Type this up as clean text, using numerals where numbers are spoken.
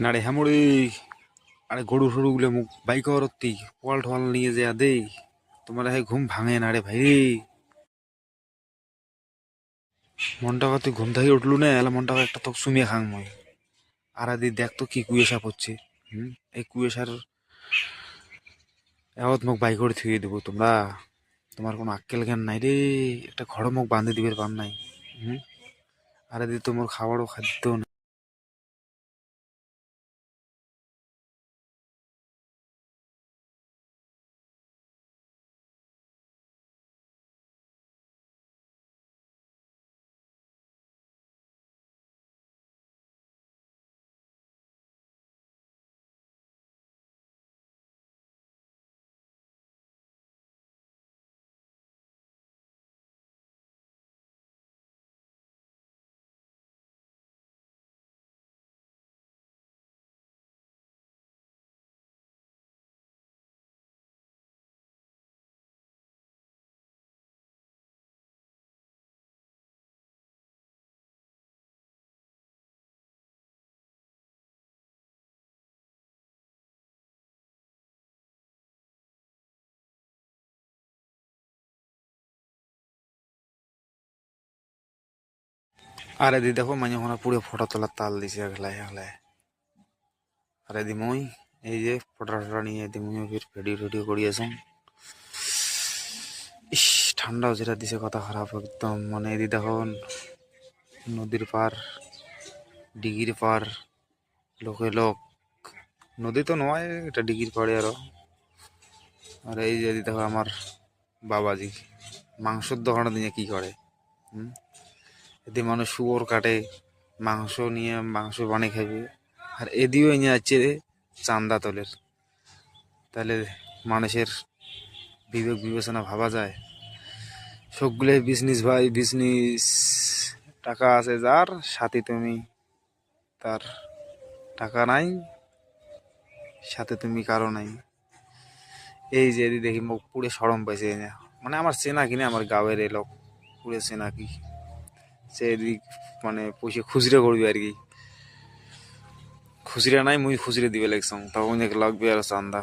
নারে হ্যামড়ি আরে গরু সরু গুলো মুখ বাইক অরত্তি পোয়াল ঠোয়াল নিয়ে যে দে তোমার হে ঘুম ভাঙে না রে ভাই রে। মনটা তুই ঘুম থেকে উঠলু না এলা মনটা একটা তো সুমিয়ে খাং মই আর আদি দেখ তো কি কুয়েশা পড়ছে। এই কুয়েশার এত মুখ বাইক করে থুয়ে দেবো তোমরা। তোমার কোনো আক্কেল জ্ঞান নাই রে। একটা ঘর মুখ বাঁধে দিবে পার নাই। হুম আর আদি তোমার খাবারও খাদ্য না। আর এদি দেখো মানে ওখানে পুরো ফটো তোলার তাল দিছে একলাই একলাই। আর এদি মই এই যে ফটো টটা নিয়ে এদি মুইও ফির ভিডিও টিডিও করিয়েছ। ইস ঠান্ডাও যেটা দিছে কথা খারাপ একদম মানে এদি দেখো নদীর পার ডিগির পার লোকে লোক নদী তো নয় এটা ডিগির পাড়ে আরো। আর এই যে দেখো আমার বাবাজি মাংসের দোকানে দিয়ে কি করে। হুম এদি মানুষ শুয়োর কাটে মাংস নিয়ে মাংস বানিয়ে খাবে। আর এদিও নিয়ে যাচ্ছে চান্দা তোলের। তাহলে মানুষের বিবেক বিবেচনা ভাবা যায়। সবগুলোই বিজনেস ভাই বিজনেস। টাকা আছে যার সাথে তুমি তার টাকা নাই সাথে তুমি কারো নাই। এই যে এদি দেখি মুখ পুরে সরম পাইছে না মানে আমার চেনা কিনে আমার গাঁয়ের এ লোক পুরে চেনা কি সে এদিক মানে পয়সা খুচরা করবি আর কি। খুচরা নাই মুই খুচরে দিবে লাগছাম তখন এক লাগবে আর চান্দা।